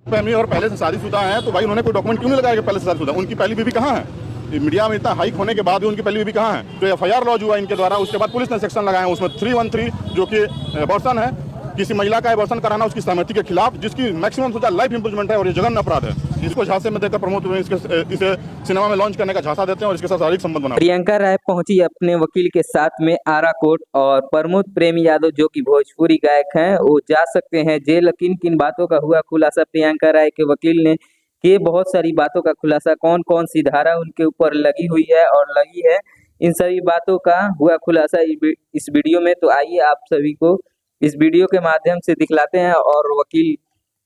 Family और पहले से शादीशुदा हैं, तो भाई उन्होंने कोई डॉक्यूमेंट क्यों नहीं लगाया कि पहले से शादीशुदा? उनकी पहली बीवी कहाँ है? मीडिया में इतना हाइक होने के बाद भी उनकी पहली बीवी कहाँ है? तो एफआईआर लॉन्च हुआ इनके द्वारा, उसके बाद पुलिस ने सेक्शन लगाया उसमें 313 जो कि एबॉर्शन है, किसी महिला का एबॉर्शन कराना उसकी सहमति के खिलाफ, जिसकी मैक्सिमम सजा लाइफ इंप्रिजमेंट है और ये जघन्य अपराध है। इसको झांसे में देकर प्रमोद इसे सिनेमा में लॉन्च करने का झांसा देते हैं और इसके साथ शारीरिक संबंध बना। प्रियंका राय पहुंची अपने वकील के साथ में आरा कोर्ट, और प्रमोद प्रेम यादव जो कि भोजपुरी गायक हैं वो जा सकते हैं जेल। किन किन बातों का हुआ खुलासा प्रियंका राय के वकील ने किए, बहुत सारी बातों का खुलासा, कौन कौन सी धारा उनके ऊपर लगी हुई है और लगी है, इन सभी बातों का हुआ खुलासा इस वीडियो में। तो आइए आप सभी को इस वीडियो के माध्यम से दिखलाते हैं और वकील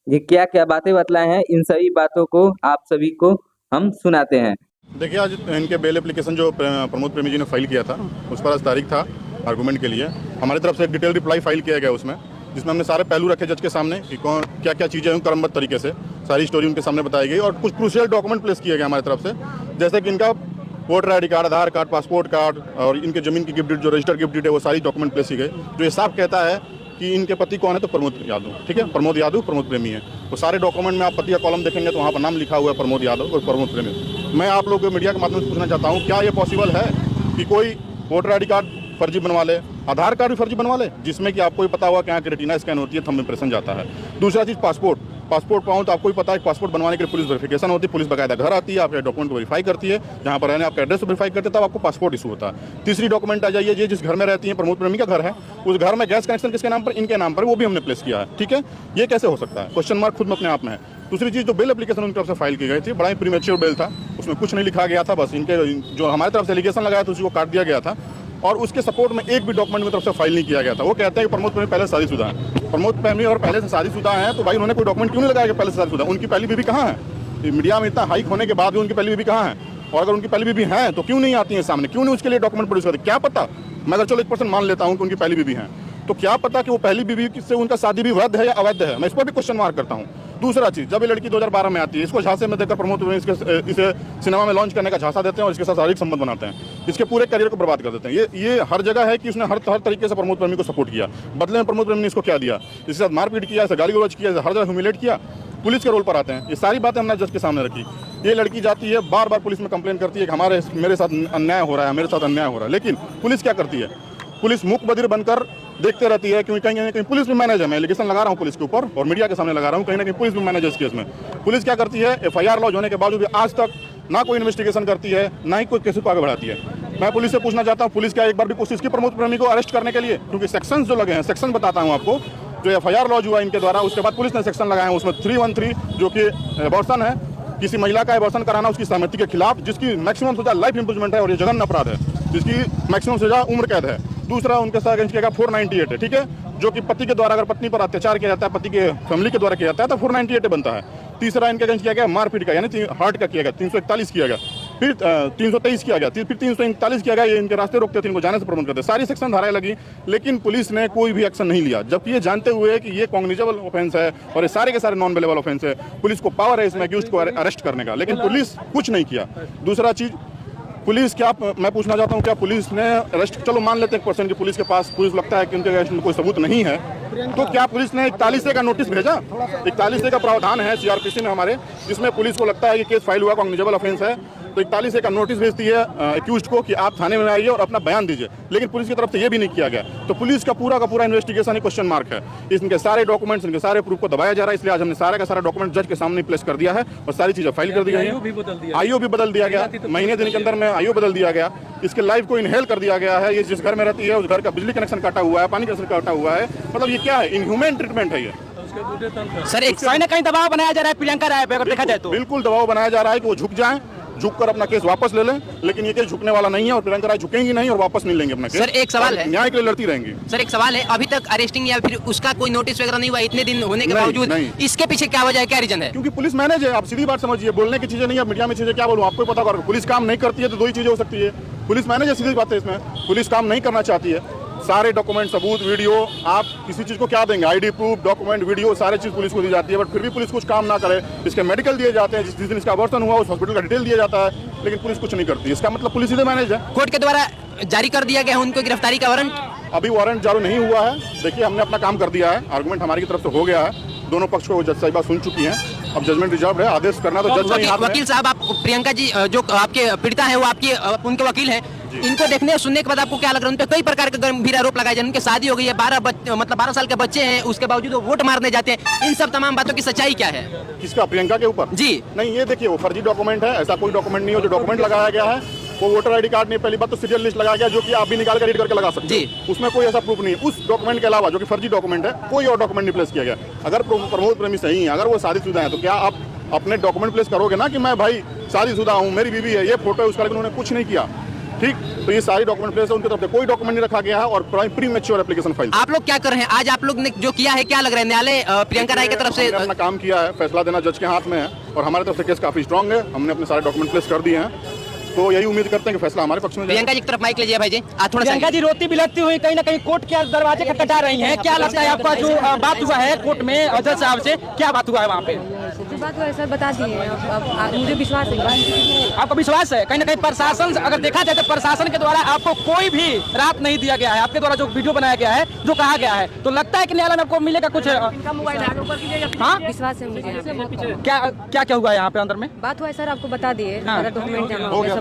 ये क्या क्या बातें बतलाए हैं, इन सभी बातों को आप सभी को हम सुनाते हैं। देखिए, आज इनके बेल एप्लीकेशन जो प्रमोद प्रेमी जी ने फाइल किया था, उस पर आज तारीख था आर्गूमेंट के लिए। हमारी तरफ से एक डिटेल रिप्लाई फाइल किया गया उसमें, जिसमें हमने सारे पहलू रखे जज के सामने कि कौन क्या क्या चीज़ें हैं क्रमबद्ध तरीके से सारी स्टोरी उनके सामने बताई गई, और कुछ क्रूशियल डॉक्यूमेंट प्लेस किए गए हमारी तरफ से, जैसे कि इनका voter I D card, Aadhaar card, passport card और इनके ज़मीन की गिफ्ट डीड जो रजिस्टर्ड गिफ्ट डीड है, वो सारी डॉक्यूमेंट प्लेस की गई, जो ये साफ कहता है कि इनके पति कौन है, तो प्रमोद यादव, ठीक है, प्रमोद यादव प्रमोद प्रेमी है। तो सारे डॉक्यूमेंट में आप पति का कॉलम देखेंगे तो वहाँ पर नाम लिखा हुआ है प्रमोद यादव और प्रमोद प्रेमी। मैं आप लोगों को मीडिया के माध्यम से पूछना चाहता हूँ, क्या ये पॉसिबल है कि कोई वोटर आई डी कार्ड फर्जी बनवा ले, आधार कार्ड भी फर्जी बनवा ले, जिसमें कि आपको ही पता हुआ कि यहाँ की रेटिना स्कैन होती है, थंब इंप्रेशन जाता है। दूसरा चीज़ पासपोर्ट पाऊँ तो आपको ही पता है कि पासपोर्ट बनवाने के लिए पुलिस वेरिफिकेशन होती है, पुलिस बाकायदा घर आती है, आपके डॉक्यूमेंट को वेरीफाई करती है, जहाँ पर रहने आपका एड्रेस वेरीफाई करते हैं, तब आपको पासपोर्ट इशू होता है। तीसरी डॉक्यूमेंट आ जाइए, ये जिस घर में रहती है प्रमोद प्रेमी का घर है, उस घर में गैस कनेक्शन किसके नाम पर? इनके नाम पर, वो भी हमने प्लेस किया है, ठीक है। ये कैसे हो सकता है? क्वेश्चन मार्क खुद में अपने आप में है। दूसरी चीज़, जो बेल एप्लीकेशन उनकी तरफ से फाइल की गई थी, बड़ा ही प्रीमेच्योर बेल था, उसमें कुछ नहीं लिखा गया था, बस इनके जो हमारी तरफ से एलिगेशन लगाया था उसी को काट दिया गया था, और उसके सपोर्ट में एक भी डॉक्यूमेंट की तरफ से फाइल नहीं किया गया था। वो कहते हैं कि प्रमोद प्रेमी पहले से शादीशुदा है, प्रमोद प्रेमी और पहले से शादीशुदा हैं, तो भाई उन्होंने कोई डॉक्यूमेंट क्यों नहीं लगाया कि पहले से शादीशुदा? उनकी पहली बीवी कहाँ है? मीडिया में इतना हाइक होने के बाद भी उनकी पहली बीवी कहाँ है? और अगर उनकी पहली बीवी हैं तो क्यों नहीं आती है सामने, क्यों नहीं उसके लिए डॉक्यूमेंट प्रोड्यूस करते? क्या पता, मैं अगर चलो 1% मान लेता हूँ कि उनकी पहली बीवी हैं, तो क्या पता कि वो पहली बीवी से उनका शादी भी वैध है या अवैध है? मैं इस पर भी क्वेश्चन मार्क करता हूँ। दूसरा चीज़, जब ये लड़की 2012 में आती है, इसको झांसे में देकर प्रमोद इसे सिनेमा में लॉन्च करने का झांसा देते हैं और इसके साथ शारीरिक संबंध बनाते हैं, इसके पूरे करियर को बर्बाद कर देते हैं। ये हर जगह है कि उसने हर तरीके से प्रमोद प्रेमी को सपोर्ट किया। बदले में प्रमोद प्रेमी ने इसको क्या दिया? इसके साथ मारपीट किया, इसे गाली गलौज किया, हर जगह ह्यूमिलेट किया, पुलिस के रोल पर आते हैं। ये सारी बातें हमने जज के सामने रखी। ये लड़की जाती है, बार बार पुलिस में कंप्लेन करती है कि मेरे साथ अन्याय हो रहा है, मेरे साथ अन्याय हो रहा है, लेकिन पुलिस क्या करती है? पुलिस मूक बधिर बनकर देखते रहती है, क्योंकि कहीं ना कहीं पुलिस भी मैनेज है। मैं एलिगेशन लगा रहा हूँ पुलिस के ऊपर और मीडिया के सामने लगा रहा हूँ, कहीं ना कहीं पुलिस भी मैनेज है इस केस में। पुलिस क्या करती है? एफआईआर लॉन्च होने के बावजूद भी आज तक ना कोई इन्वेस्टिगेशन करती है, ना ही कोई केस को आगे बढ़ाती है। मैं पुलिस से पूछना चाहता हूँ, पुलिस क्या एक बार भी कोशिश की प्रमोद प्रेमी को अरेस्ट करने के लिए? क्योंकि सेक्शन जो लगे हैं, सेक्शन बताता हूँ आपको, जो एफआईआर लॉन्च हुआ इनके द्वारा, उसके बाद पुलिस ने सेक्शन लगाया है उसमें 313 जो कि एबॉर्शन है, किसी महिला का एबॉर्शन कराना उसकी सहमति के खिलाफ, जिसकी मैक्सिमम सजा लाइफ इंप्रिजमेंट है और ये जघन्य अपराध है, जिसकी मैक्सिमम सजा उम्र कैद है। दूसरा, उनके साथ अगेंस्ट किया गया 498 है, ठीक है, जो कि पति के द्वारा अगर पत्नी पर अत्याचार किया जाता है, पति के फैमिली के द्वारा किया जाता है, तो 498 बनता है। तीसरा, इनके अगेंस्ट किया गया मारपीट का, यानी हार्ट का किया गया, 341 किया गया, फिर 323 किया गया, फिर 341 किया गया। ये इनके रास्ते रोकते थे, इनको जाने से प्रमोट करते, सारी सेक्शन धाराएं लगी, लेकिन पुलिस ने कोई भी एक्शन नहीं लिया, जबकि ये जानते हुए कि ये कॉग्निजेबल ऑफेंस है और ये सारे के सारे नॉन बेलेबल ऑफेंस है। पुलिस को पावर है इसमें अक्यूज्ड को अरेस्ट करने का, लेकिन पुलिस कुछ नहीं किया। दूसरा चीज़, पुलिस क्या, मैं पूछना चाहता हूँ, क्या पुलिस ने अरेस्ट, चलो मान लेते हैं 1% की पुलिस के पास, पुलिस लगता है कि उनके अगेंस्ट में कोई सबूत नहीं है, तो क्या पुलिस ने 41A का नोटिस भेजा? 41A का प्रावधान है सीआरपीसी में हमारे, जिसमें पुलिस को लगता है कि केस फाइल हुआ, कॉग्निजेबल ऑफेंस है, तो 41A का नोटिस भेजती है एक्यूज्ड को कि आप थाने में आइए और अपना बयान दीजिए, लेकिन पुलिस की तरफ से ये भी नहीं किया गया। तो पुलिस का पूरा इन्वेस्टिगेशन ही क्वेश्चन मार्क है। इनके सारे डॉक्यूमेंट्स, इनके सारे प्रूफ को दबाया जा रहा है, इसलिए आज हमने सारा का सारा डॉक्यूमेंट जज के सामने प्लेस कर दिया है और सारी चीज़ें फाइल कर दी गई है। आईओ भी बदल दिया गया, महीने दिन के अंदर में आईओ बदल दिया गया, इसके लाइफ को इनहेल कर दिया गया है। ये जिस घर में रहती है उस घर का बिजली कनेक्शन काटा हुआ है, पानी कनेक्शन काटा हुआ है, मतलब ये क्या है? इनह्यूमन ट्रीटमेंट है ये। सर, एक कहीं ना कहीं दबाव बनाया जा रहा है प्रियंका राय पे, अगर देखा जाए तो बिल्कुल दबाव बनाया जा रहा है कि वो झुक जाएं, झुककर अपना केस वापस ले लें, लेकिन ये केस झुकने वाला नहीं है और प्रियंका राय झुकेंगी नहीं और वापस नहीं लेंगे अपना केस। सर, एक सवाल है, न्याय के लिए लड़ती रहेंगी। सर एक सवाल है, अभी तक अरेस्टिंग या फिर उसका कोई नोटिस वगैरह नहीं हुआ इतने दिन होने के बावजूद, इसके पीछे क्या वजह है, क्या रीजन है? क्योंकि पुलिस मैनेज है, आप सीधी बात समझिए, बोलने की चीजें नहीं है, मीडिया में चीजें क्या बोलूं, आपको पता होगा। पुलिस काम नहीं करती है तो दो ही चीजें हो सकती है, पुलिस मैनेज है, सीधी बात है इसमें। पुलिस काम नहीं करना चाहती है, सारे डॉक्यूमेंट, सबूत, वीडियो, आप किसी चीज़ को क्या देंगे? आईडी प्रूफ, डॉक्यूमेंट, वीडियो, सारी चीज़ पुलिस को दी जाती है, बट फिर भी पुलिस कुछ काम ना करे। इसके मेडिकल दिए जाते हैं, जिस दिन इसका अबॉर्शन हुआ उस हॉस्पिटल का डिटेल दिया जाता है, लेकिन पुलिस कुछ नहीं करती। इसका मतलब पुलिस सीधे मैनेज है। कोर्ट के द्वारा जारी कर दिया गया है उनको गिरफ्तारी का वारंट? अभी वारंट जारी नहीं हुआ है। देखिए, हमने अपना काम कर दिया है, आर्गूमेंट हमारी की तरफ से हो गया है, दोनों पक्ष को जज साहिबा सुन चुकी हैं अब जजमेंट रिजर्व है, आदेश करना तो जज नहीं हाथ में। वकील साहब, आप प्रियंका जी जो आपके पीड़िता है वो आपके उनके वकील हैं, इनको देखने और सुनने के बाद आपको क्या लग रहा है? उन पे कई प्रकार के गंभीर आरोप लगाए जाए, उनकी शादी हो गई है, 12 साल के बच्चे हैं, उसके बावजूद वो वोट मारने जाते हैं। इन सब तमाम बातों की सच्चाई क्या है? किसका? प्रियंका के ऊपर जी नहीं, ये देखिए वो फर्जी डॉक्यूमेंट है, ऐसा कोई डॉक्यूमेंट नहीं हो। जो डॉक्यूमेंट लगाया गया है वो वोटर आईडी कार्ड नहीं, पहली बात तो सीरियल लिस्ट लगाया गया जो कि आप भी निकाल कर रीड करके लगा सकते हैं। उसमें कोई ऐसा प्रूफ नहीं है। उस डॉक्यूमेंट के अलावा जो कि फर्जी डॉक्यूमेंट है, कोई और डॉक्यूमेंट नहीं प्लेस किया गया। अगर प्रमोद प्रेमी सही है, अगर वो शादीशुदा है, तो क्या आप अपने डॉक्यूमेंट प्लेस करोगे ना कि मैं भाई शादीशुदा हूँ, मेरी बीवी है, ये फोटो है, उसका लेकिन उन्होंने कुछ नहीं किया। ठीक, तो ये सारी डॉक्यूमेंट प्लेस है, उनकी तरफ से कोई डॉक्यूमेंट नहीं रखा गया है और प्री मैच्योर एप्लीकेशन फाइल। आप लोग क्या कर रहे हैं आज? आप लोग ने जो किया है क्या लग रहा है? न्यायालय प्रियंका राय की तरफ से अपना काम किया है, फैसला देना जज के हाथ में है और हमारी तरफ से केस काफी स्ट्रांग है। हमने अपने सारे डॉक्यूमेंट प्लेस कर दिए हैं, तो यही उम्मीद करते हैं कि फैसला हमारे पक्ष में। प्रियंका जी की तरफ माइक लीजिए भाई जी। थोड़ा प्रियंका जी रोती बिलखती हुई कहीं ना कहीं कोर्ट के दरवाजे खटखटा रही हैं। क्या लगता है आपका जो बात हुआ है कोर्ट में जज साहब से, क्या बात हुआ है वहाँ पे? जो बात हुआ है सर बता दिए। अब मुझे विश्वास है। आपको विश्वास है? कहीं ना कहीं प्रशासन, अगर देखा जाए तो प्रशासन के द्वारा आपको कोई भी राहत नहीं दिया गया है। आपके द्वारा जो वीडियो बनाया गया है, जो कहा गया है, तो लगता है कि न्यायालय में आपको मिलेगा कुछ? हाँ, विश्वास है मुझे। क्या क्या क्या हुआ है यहाँ पे अंदर में? बात हुआ है सर, आपको बता दिए। हाँ। डॉक्यूमेंट हो गया।